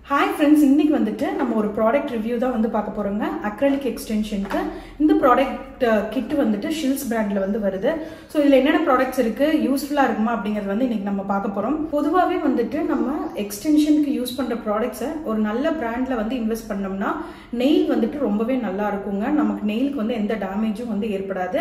Hi friends, இன்னைக்கு வந்துட்டு நம்ம ஒரு ப்ராடக்ட் ரிவ்யூ தான் வந்து பார்க்க போறோங்க. அக்ரிலிக் எக்ஸ்டென்ஷனுக்கு இந்த ப்ராடக்ட் கிட் வந்துட்டு ஷில்ஸ் பிராண்ட்ல வந்து வருது. ஸோ இதுல என்னென்ன ப்ராடக்ட்ஸ் இருக்கு, யூஸ்ஃபுல்லா இருக்குமா அப்படிங்கறது வந்து இன்னைக்கு நம்ம பார்க்க போறோம். பொதுவாகவே வந்துட்டு நம்ம எக்ஸ்டென்ஷனுக்கு யூஸ் பண்ற ப்ராடக்ட்ஸை ஒரு நல்ல பிராண்ட்ல வந்து இன்வெஸ்ட் பண்ணோம்னா நெயில் வந்துட்டு ரொம்பவே நல்லா இருக்குங்க. நமக்கு நெயிலுக்கு வந்து எந்த டேமேஜும் வந்து ஏற்படாது.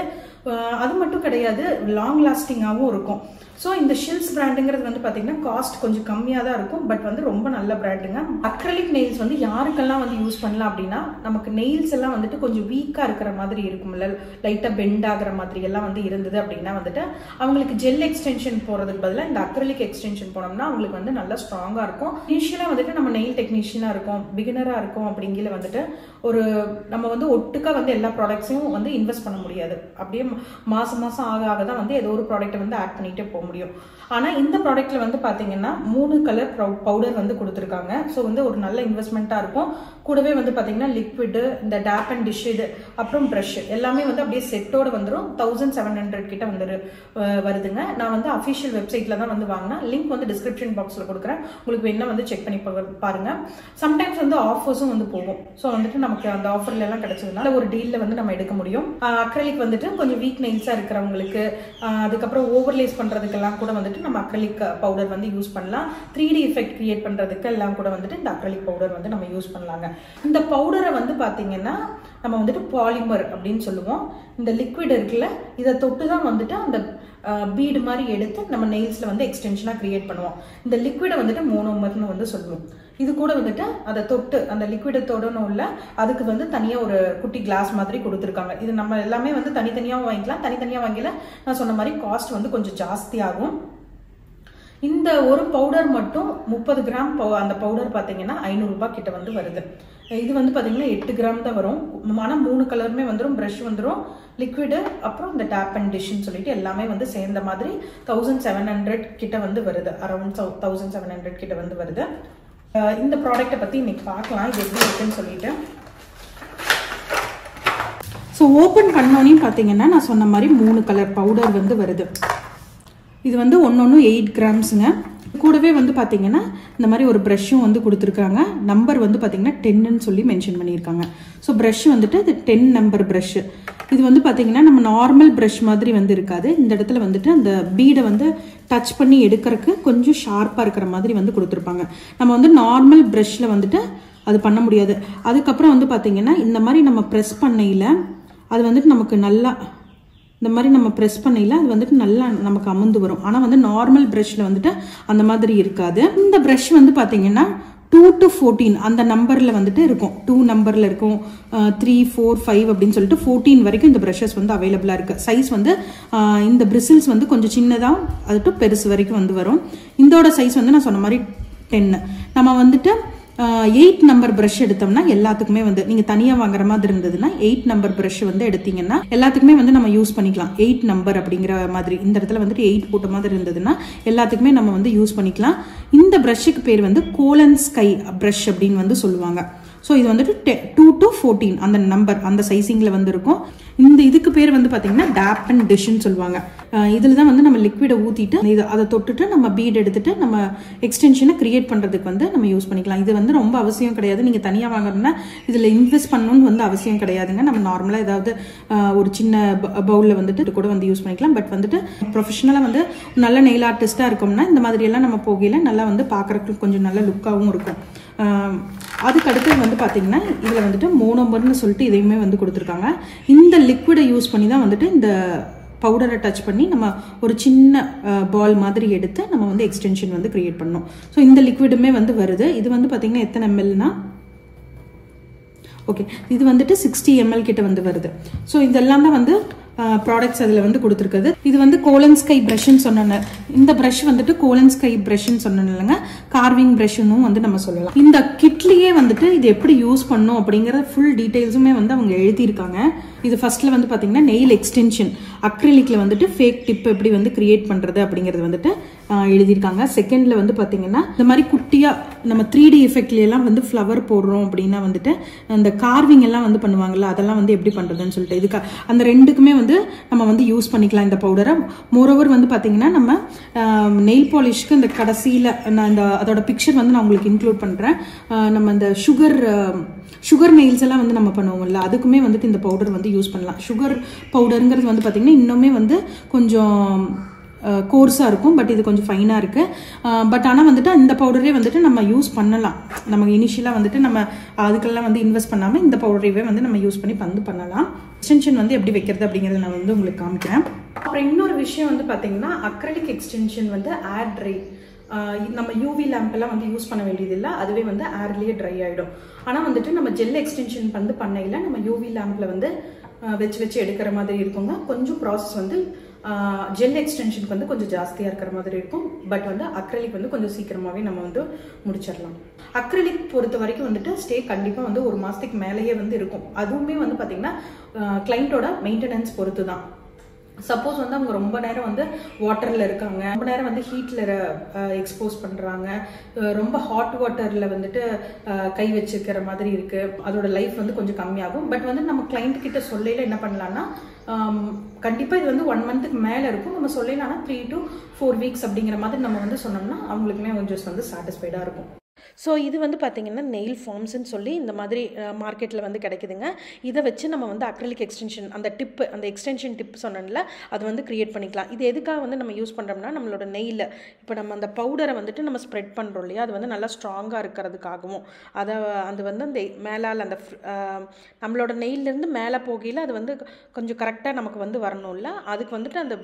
அது மட்டும் கிடையாது, லாங் லாஸ்டிங்காகவும் இருக்கும். ஸோ இந்த ஷில்ஸ் பிராண்டுங்கிறது வந்து பார்த்தீங்கன்னா காஸ்ட் கொஞ்சம் கம்மியாக தான் இருக்கும், பட் வந்து ரொம்ப நல்ல பிராண்டுங்க. அக்ரிலிக் நெயில்ஸ் வந்து யாருக்கெல்லாம் வந்து யூஸ் பண்ணலாம் அப்படின்னா, நமக்கு நெயில்ஸ் எல்லாம் வந்துட்டு கொஞ்சம் வீக்காக இருக்கிற மாதிரி இருக்கும்ல, லைட்டாக பெண்ட் ஆகிற மாதிரி எல்லாம் வந்து இருந்தது அப்படின்னா வந்துட்டு அவங்களுக்கு ஜெல் எக்ஸ்டென்ஷன் போகிறதுக்கு பதிலாக இந்த அக்ரிலிக் எக்ஸ்டென்ஷன் போனோம்னா அவங்களுக்கு வந்து நல்லா ஸ்ட்ராங்காக இருக்கும். இனிஷியலாக வந்துட்டு நம்ம நெயில் டெக்னீஷியனாக இருக்கும், பிகினராக இருக்கும் அப்படிங்கிற வந்துட்டு ஒரு நம்ம வந்து ஒட்டுக்கா வந்து எல்லா ப்ராடக்ட்ஸையும் வந்து இன்வெஸ்ட் பண்ண முடியாது. அப்படியே மாதம் ஆக ஆக தான் வந்து ஏதோ ஒரு ப்ராடக்ட்டை வந்து ஆட் பண்ணிகிட்டே போக முடியும். ஆனா இந்த ப்ராடக்ட்ல வந்து பாத்தீங்கன்னா 3 கலர் பவுடர் வந்து கொடுத்துருக்காங்க. ஸோ வந்து ஒரு நல்ல இன்வெஸ்ட்மெண்ட்டா இருக்கும். கூடவே வந்து பாத்தீங்கன்னா லிக்விடு, இந்த டேப் அண்ட் டிஷ், இது அப்புறம் ப்ரஷ் எல்லாமே வந்து அப்படியே செட்டோட வந்துடும். 1700 கிட்ட வந்து வருதுங்க. நான் வந்து அஃபிஷியல் வெப்சைட்ல தான் வந்து வாங்கினேன். லிங்க் வந்து டிஸ்கிரிப்ஷன் பாக்ஸ்ல கொடுக்குறேன், உங்களுக்கு வேணா வந்து செக் பண்ணி பாருங்க. சம்டைம்ஸ் வந்து ஆஃபர்ஸும் வந்து போகும். ஸோ வந்துட்டு நமக்கு அந்த ஆஃபர்ல எல்லாம் கிடைச்சதுனால ஒரு டீல்ல வந்து நம்ம எடுக்க முடியும். அக்ரிலிக் வந்துட்டு கொஞ்சம் வீக் நெயில்ஸா இருக்கிறவங்களுக்கு, அதுக்கப்புறம் ஓவர்லேஸ் பண்றதுக்கெல்லாம் கூட வந்துட்டு நம்ம அக்ரிலிக் பவுடர் வந்து யூஸ் பண்ணலாம். 3D எஃபெக்ட் கிரியேட் பண்றதுக்கு எல்லாம் கூட வந்துட்டு இந்த அக்ரிலிக் பவுடர் வந்து நம்ம யூஸ் பண்ணலாங்க. இந்த பவுடரை வந்து பாத்தீங்கன்னா நம்ம வந்துட்டு பாலிமர் அப்படின்னு சொல்லுவோம். இந்த லிக்விட் இருக்குல்ல, இதை தொட்டு தான் வந்துட்டு அந்த பீடு மாதிரி எடுத்து நம்ம நெயில்ஸ்ல வந்து எக்ஸ்டென்ஷனா கிரியேட் பண்ணுவோம். இந்த லிக்விடை வந்துட்டு மோனோமர்னு வந்து சொல்லுவோம். இது கூட வந்துட்டு அதை தொட்டு அந்த லிக்விடை தொடணும் இல்ல, அதுக்கு வந்து தனியா ஒரு குட்டி கிளாஸ் மாதிரி கொடுத்துருக்காங்க. இது நம்ம எல்லாமே வந்து தனித்தனியாகவும் வாங்கிக்கலாம். தனித்தனியா வாங்கல, நான் சொன்ன மாதிரி காஸ்ட் வந்து கொஞ்சம் ஜாஸ்தி ஆகும். இந்த ஒரு பவுடர் மட்டும் 30 கிராம் அந்த பவுடர் பாத்தீங்கன்னா 500 ரூபாய் கிட்ட வந்து வருது. இது வந்து பாத்தீங்கன்னா 8 கிராம் தான் வரும். ஆனா 3 கலருமே வந்துடும், பிரஷ் வந்துடும், லிக்விடு, அப்புறம் இந்த டேப் அண்ட் டிஷ்னு சொல்லிட்டு எல்லாமே வந்து சேர்ந்த மாதிரி 1700 கிட்ட வந்து வருது. அரௌண்ட் 1700 கிட்ட வந்து வருது. இந்த ப்ராடக்ட்டை பத்தி இன்னைக்கு பார்க்கலாம், இது எப்படி இருக்குன்னு சொல்லிட்டு. ஸோ ஓப்பன் பண்ணோன்னே பார்த்தீங்கன்னா நான் சொன்ன மாதிரி 3 கலர் பவுடர் வந்து வருது. இது வந்து ஒன்னொன்னு 8 கிராம்ஸுங்க. கூடவே வந்து பார்த்தீங்கன்னா இந்த மாதிரி ஒரு ப்ரஷ்ஷும் வந்து கொடுத்துருக்காங்க. நம்பர் வந்து பார்த்தீங்கன்னா 10ன்னு சொல்லி மென்ஷன் பண்ணியிருக்காங்க. ஸோ ப்ரஷ் வந்துட்டு இது 10 நம்பர் ப்ரஷ். இது வந்து பார்த்தீங்கன்னா நம்ம நார்மல் ப்ரஷ் மாதிரி வந்து இருக்காது. இந்த இடத்துல வந்துட்டு அந்த பீடை வந்து டச் பண்ணி எடுக்கிறதுக்கு கொஞ்சம் ஷார்ப்பாக இருக்கிற மாதிரி வந்து கொடுத்துருப்பாங்க. நம்ம வந்து நார்மல் ப்ரஷ்ல வந்துட்டு அது பண்ண முடியாது. அதுக்கப்புறம் வந்து பார்த்தீங்கன்னா இந்த மாதிரி நம்ம ப்ரெஸ் பண்ணையில் அது வந்துட்டு நமக்கு நல்லா இந்த மாதிரி நம்ம ப்ரெஸ் பண்ணையில் அது வந்துட்டு நல்லா நமக்கு அமர்ந்து வரும். ஆனால் வந்து நார்மல் ப்ரஷ்ல வந்துட்டு அந்த மாதிரி இருக்காது. இந்த ப்ரஷ் வந்து பார்த்தீங்கன்னா 2 to 14 அந்த நம்பரில் வந்துட்டு இருக்கும். 2 நம்பரில் இருக்கும், 3, 4, 5 அப்படின்னு சொல்லிட்டு 14 வரைக்கும் இந்த ப்ரஷஸ் வந்து அவைலபிளாக இருக்குது. சைஸ் வந்து இந்த பிரிசில்ஸ் வந்து கொஞ்சம் சின்னதாக அது டு பெருசு வரைக்கும் வந்து வரும். இதோட சைஸ் வந்து நான் சொன்ன மாதிரி 10. நம்ம வந்துட்டு 8 நம்பர் ப்ரஷ் எடுத்தோம்னா எல்லாத்துக்குமே வந்து நீங்க தனியா வாங்குற மாதிரி இருந்ததுன்னா 8 நம்பர் ப்ரஷ் வந்து எடுத்தீங்கன்னா எல்லாத்துக்குமே வந்து நம்ம யூஸ் பண்ணிக்கலாம். 8 நம்பர் அப்படிங்கிற மாதிரி இந்த இடத்துல வந்துட்டு 8 போட்ட மாதிரி இருந்ததுன்னா எல்லாத்துக்குமே நம்ம வந்து யூஸ் பண்ணிக்கலாம். இந்த ப்ரஷ்ஷுக்கு பேர் வந்து கோலன் ஸ்கை ப்ரஷ் அப்படின்னு வந்து சொல்லுவாங்க. ஸோ இது வந்துட்டு 2 to 14 அந்த நம்பர் அந்த சைசிங்ல வந்து இருக்கும். இந்த இதுக்கு பேர் வந்து பாத்தீங்கன்னா டேப் அண்ட் டிஷ்னு சொல்லுவாங்க. இதுல தான் வந்து நம்ம லிக்விடை ஊத்திட்டு அதை தொட்டுட்டு நம்ம பீட் எடுத்துட்டு நம்ம எக்ஸ்டென்ஷனை கிரியேட் பண்றதுக்கு வந்து நம்ம யூஸ் பண்ணிக்கலாம். இது வந்து ரொம்ப அவசியம் கிடையாது. நீங்க தனியா வாங்குறதுன்னா இதுல இன்வெஸ்ட் பண்ணணும்னு வந்து அவசியம் கிடையாதுங்க. நம்ம நார்மலா ஏதாவது ஒரு சின்ன பவுல்ல வந்துட்டு கூட வந்து யூஸ் பண்ணிக்கலாம். பட் வந்துட்டு ப்ரொஃபஷனலா வந்து நல்ல நெயில் ஆர்டிஸ்டா இருக்கோம்னா இந்த மாதிரி எல்லாம் நம்ம போகையில நல்லா வந்து பாக்குறதுக்கு கொஞ்சம் நல்ல லுக்காவும் இருக்கும். அதுக்கு அடுத்து வந்து பாத்தீங்கன்னா இதுல வந்துட்டு மோனோமர்னு சொல்லிட்டு இதையுமே வந்து கொடுத்துருக்காங்க. இந்த லிக்விடை யூஸ் பண்ணி தான் வந்துட்டு இந்த பவுடரை டச் பண்ணி நம்ம ஒரு சின்ன பால் மாதிரி எடுத்து நம்ம வந்து எக்ஸ்டென்ஷன் வந்து கிரியேட் பண்ணோம். ஸோ இந்த லிக்விடுமே வந்து வருது. இது வந்து பாத்தீங்கன்னா எத்தனை mlனா, ஓகே, இது வந்துட்டு 60 ml கிட்ட வந்து வருது. ஸோ இதெல்லாம் தான் வந்து ப்ராடக்ட்ஸ் அதில் வந்து கொடுத்துருக்குது. இது வந்து கோலன் ஸ்கை ப்ரஷ்ன்னு சொன்ன இந்த ப்ரஷ் வந்துட்டு கோலன் ஸ்கை ப்ரஷ்ன்னு சொன்னோம் இல்லைங்க, கார்விங் ப்ரஷ்னும் வந்து நம்ம சொல்லலாம். இந்த கிட்லயே வந்துட்டு இது எப்படி யூஸ் பண்ணும் அப்படிங்கிற ஃபுல் டீடைல்ஸுமே வந்து அவங்க எழுதியிருக்காங்க. இது ஃபர்ஸ்ட்ல வந்து பாத்தீங்கன்னா நெயில் எக்ஸ்டென்ஷன் அக்ரிலிக்ல வந்துட்டு ஃபேக் டிப் எப்படி வந்து கிரியேட் பண்றது அப்படிங்கிறது வந்துட்டு எழுதியிருக்காங்க. செகண்டில் வந்து பார்த்தீங்கன்னா இந்த மாதிரி குட்டியாக நம்ம 3D எஃபெக்ட்லாம் வந்து ஃப்ளவர் போடுறோம் அப்படின்னா வந்துட்டு அந்த கார்விங் எல்லாம் வந்து பண்ணுவாங்கல்ல, அதெல்லாம் வந்து எப்படி பண்ணுறதுன்னு சொல்லிட்டு இதுக்கு அந்த ரெண்டுக்குமே வந்து நம்ம வந்து யூஸ் பண்ணிக்கலாம் இந்த பவுடரை. மோரோவர் வந்து பார்த்தீங்கன்னா நம்ம நெயில் பாலிஷ்க்கு இந்த கடைசியில் நான் இந்த அதோட பிக்சர் வந்து நான் உங்களுக்கு இன்க்ளூட் பண்ணுறேன். நம்ம இந்த சுகர் நெயில்ஸ் எல்லாம் வந்து நம்ம பண்ணுவோம்ல, அதுக்குமே வந்துட்டு இந்த பவுடர் வந்து யூஸ் பண்ணலாம். சுகர் பவுடருங்கிறது வந்து பார்த்தீங்கன்னா இன்னுமே வந்து கொஞ்சம் கோர்ஸாக இருக்கும், பட் இது கொஞ்சம் ஃபைனாக இருக்குது. பட் ஆனால் வந்துட்டு இந்த பவுடரே வந்துட்டு நம்ம யூஸ் பண்ணலாம். நம்ம இனிஷியலாக வந்துட்டு நம்ம அதுக்கெல்லாம் வந்து இன்வெஸ்ட் பண்ணாமல் இந்த பவுடரையே வந்து நம்ம யூஸ் பண்ணி பண்ணலாம். எக்ஸ்டென்ஷன் வந்து எப்படி வைக்கிறது அப்படிங்கிறத நான் வந்து உங்களுக்கு காமிக்கிறேன். அப்புறம் இன்னொரு விஷயம் வந்து பார்த்தீங்கன்னா அக்ரிலிக் எக்ஸ்டென்ஷன் வந்து ஏர் ட்ரை. நம்ம யூவி லேம்பெல்லாம் வந்து யூஸ் பண்ண வேண்டியதில்லை, அதுவே வந்து ஏர்லேயே ட்ரை ஆகிடும். ஆனால் வந்துட்டு நம்ம ஜெல் எக்ஸ்டென்ஷன் வந்து பண்ணையில் நம்ம யூவி லேம்பில் வந்து வச்சு எடுக்கிற மாதிரி இருக்குங்க. கொஞ்சம் ப்ராசஸ் வந்து ஜெல் எக்ஸ்டென்ஷனுக்கு வந்து கொஞ்சம் ஜாஸ்தியாக இருக்கிற மாதிரி இருக்கும். பட் வந்து அக்ரிலிக் வந்து கொஞ்சம் சீக்கிரமாகவே நம்ம வந்து முடிச்சிடலாம். அக்ரிலிக் பொறுத்த வரைக்கும் வந்துட்டு ஸ்டே கண்டிப்பாக வந்து 1 மாதத்துக்கு மேலேயே வந்து இருக்கும். அதுவுமே வந்து பார்த்தீங்கன்னா கிளைண்ட்டோட மெயின்டெனன்ஸ் பொறுத்து தான். சப்போஸ் வந்து அவங்க ரொம்ப நேரம் வந்து வாட்டரில் இருக்காங்க, ரொம்ப நேரம் வந்து ஹீட்டில் எக்ஸ்போஸ் பண்ணுறாங்க, ரொம்ப ஹாட் வாட்டரில் வந்துட்டு கை வச்சுக்கிற மாதிரி இருக்குது, அதோட லைஃப் வந்து கொஞ்சம் கம்மியாகும். பட் வந்து நம்ம கிளைண்ட் கிட்ட சொல்லையில் என்ன பண்ணலான்னா கண்டிப்பாக இது வந்து 1 மந்த்துக்கு மேலே இருக்கும். நம்ம சொல்லலாம்னா 3 to 4 வீக்ஸ் அப்படிங்கிற மாதிரி நம்ம வந்து சொன்னோம்னா அவங்களுக்குமே கொஞ்சம் வந்து சாட்டிஸ்ஃபைடாக இருக்கும். ஸோ இது வந்து பார்த்திங்கன்னா நெயில் ஃபார்ம்ஸ்ன்னு சொல்லி இந்த மாதிரி மார்க்கெட்டில் வந்து கிடைக்குதுங்க. இதை வச்சு நம்ம வந்து அக்ரிலிக் எக்ஸ்டென்ஷன் அந்த எக்ஸ்டென்ஷன் டிப் சொன்னோம்ல அது வந்து க்ரியேட் பண்ணிக்கலாம். இது எதுக்காக வந்து நம்ம யூஸ் பண்ணுறோம்னா நம்மளோட நெயில் இப்போ நம்ம அந்த பவுடரை வந்துட்டு நம்ம ஸ்ப்ரெட் பண்ணுறோம் இல்லையா, அது வந்து நல்லா ஸ்ட்ராங்காக இருக்கிறதுக்காகவும் அது வந்து அந்த மேலால் அந்த நம்மளோட நெயிலேருந்து மேலே போகையில் அது வந்து கொஞ்சம் கரெக்டாக நமக்கு வந்து வரணும்ல, அதுக்கு வந்துட்டு அந்த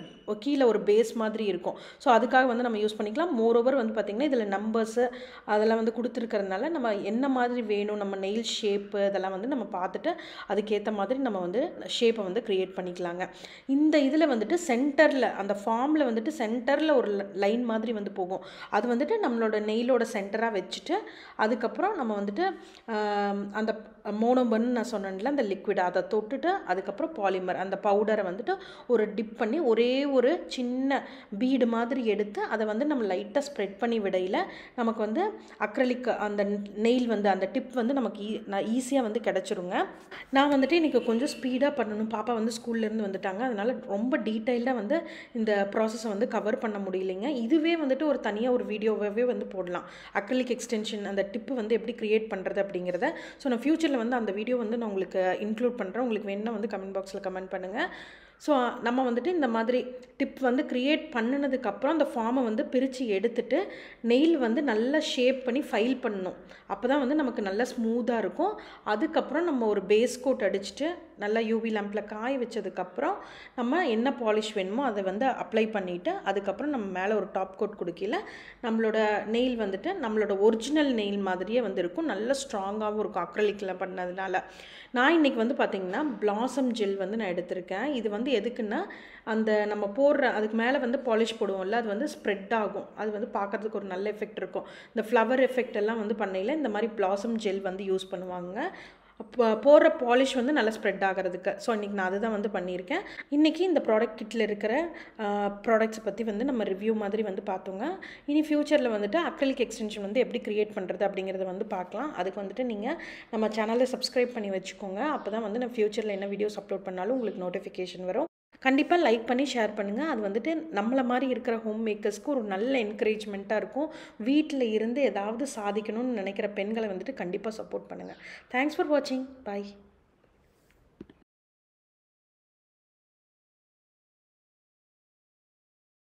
கீழே ஒரு பேஸ் மாதிரி இருக்கும். ஸோ அதுக்காக வந்து நம்ம யூஸ் பண்ணிக்கலாம். மோரோவர் வந்து பார்த்திங்கன்னா இதில் நம்பர்ஸு அதெல்லாம் வந்து கொடுத்துருக்கறதுனால நம்ம என்ன மாதிரி வேணும், நம்ம நெயில் ஷேப்பு இதெல்லாம் வந்து நம்ம பார்த்துட்டு அதுக்கேற்ற மாதிரி நம்ம வந்து ஷேப்பை வந்து க்ரியேட் பண்ணிக்கலாங்க. இந்த இதில் வந்துட்டு சென்டரில் அந்த ஃபார்மில் வந்துட்டு சென்டரில் ஒரு லைன் மாதிரி வந்து போகும். அது வந்துட்டு நம்மளோட நெயிலோட சென்டராக வச்சுட்டு அதுக்கப்புறம் நம்ம வந்துட்டு அந்த மோனோபன் நான் சொன்னேன்ல அந்த லிக்விட் அதை தொட்டுட்டு அதுக்கப்புறம் பாலிமர் அந்த பவுடரை வந்துட்டு ஒரு டிப் பண்ணி ஒரே ஒரு சின்ன பீடு மாதிரி எடுத்து அதை வந்து நம்ம லைட்டாக ஸ்ப்ரெட் பண்ணி விடையில் நமக்கு வந்து அக்ரிலிக் அந்த நெயில் வந்து அந்த டிப் வந்து நமக்கு ஈஸியாக வந்து கிடச்சிருங்க. நான் வந்துட்டு இன்றைக்கி கொஞ்சம் ஸ்பீடாக பண்ணணும், பாப்பா வந்து ஸ்கூல்லேருந்து வந்துட்டாங்க, அதனால் ரொம்ப டீட்டெயில்டாக வந்து இந்த ப்ராசஸை வந்து கவர் பண்ண முடியலைங்க. இதுவே வந்துட்டு ஒரு தனியாக ஒரு வீடியோவாகவே வந்து போடலாம், அக்ரிலிக் எக்ஸ்டென்ஷன் அந்த டிப்பு வந்து எப்படி க்ரியேட் பண்ணுறது அப்படிங்கிறத. ஸோ நான் ஃப்யூச்சரில் வந்து அந்த வீடியோ வந்து நான் உங்களுக்கு இன்க்ளூட் பண்ணுறேன். உங்களுக்கு வேணும்னா வந்து கமெண்ட் பாக்ஸில் கமெண்ட் பண்ணுங்கள். ஸோ நம்ம வந்துட்டு இந்த மாதிரி டிப் வந்து க்ரியேட் பண்ணினதுக்கப்புறம் அந்த ஃபார்மை வந்து பிரித்து எடுத்துட்டு நெயில் வந்து நல்லா ஷேப் பண்ணி ஃபைல் பண்ணணும். அப்போ தான் வந்து நமக்கு நல்லா ஸ்மூத்தாக இருக்கும். அதுக்கப்புறம் நம்ம ஒரு பேஸ் கோட் அடிச்சுட்டு நல்லா யூவி லேம்பில் காய வச்சதுக்கப்புறம் நம்ம என்ன பாலிஷ் வேணுமோ அதை வந்து அப்ளை பண்ணிவிட்டு அதுக்கப்புறம் நம்ம மேலே ஒரு டாப் கோட் கொடுக்கல நம்மளோட நெயில் வந்துட்டு நம்மளோட ஒரிஜினல் நெயில் மாதிரியே வந்து இருக்கும், நல்ல ஸ்ட்ராங்காகவும் இருக்கும் அக்ரிலிக்கில் பண்ணதுனால. நான் இன்றைக்கி வந்து பார்த்திங்கன்னா பிளாசம் ஜெல் வந்து நான் எடுத்திருக்கேன். இது வந்து எதுக்குன்னா அந்த நம்ம போடுற அதுக்கு மேலே வந்து பாலிஷ் போடுவோம்ல அது வந்து ஸ்ப்ரெட் ஆகும், அது வந்து பார்க்குறதுக்கு ஒரு நல்ல எஃபெக்ட் இருக்கும். இந்த ஃப்ளவர் எஃபெக்ட் எல்லாம் வந்து பண்ணையில் இந்த மாதிரி பிளாசம் ஜெல் வந்து யூஸ் பண்ணுவாங்க, போடுற பாலிஷ் வந்து நல்லா ஸ்ப்ரெட் ஆகிறதுக்கு. ஸோ இன்றைக்கி நான் அதுதான் வந்து பண்ணியிருக்கேன். இன்றைக்கி இந்த ப்ராடக்ட் கிட்டில் இருக்கிற ப்ராடக்ட்ஸை பற்றி வந்து நம்ம ரிவ்யூ மாதிரி வந்து பார்த்தோங்க. இனி ஃப்யூச்சரில் வந்துட்டு அக்ரிலிக் எக்ஸ்டென்ஷன் வந்து எப்படி க்ரியேட் பண்ணுறது அப்படிங்கிறத வந்து பார்க்கலாம். அதுக்கு வந்துட்டு நீங்கள் நம்ம சேனலை சப்ஸ்கிரைப் பண்ணி வச்சுக்கோங்க. அப்போ தான் வந்து நான் ஃப்யூச்சரில் என்ன வீடியோஸ் அப்லோட் பண்ணாலும் உங்களுக்கு நோட்டிஃபிகேஷன் வரும். கண்டிப்பாக லைக் பண்ணி ஷேர் பண்ணுங்கள். அது வந்துட்டு நம்மளை மாதிரி இருக்கிற ஹோம் மேக்கர்ஸ்க்கு ஒரு நல்ல என்கரேஜ்மெண்ட்டாக இருக்கும். வீட்டில் இருந்து ஏதாவது சாதிக்கணும்னு நினைக்கிற பெண்களை வந்துட்டு கண்டிப்பாக சப்போர்ட் பண்ணுங்கள். தேங்க்ஸ் ஃபார் வாட்சிங். பாய்.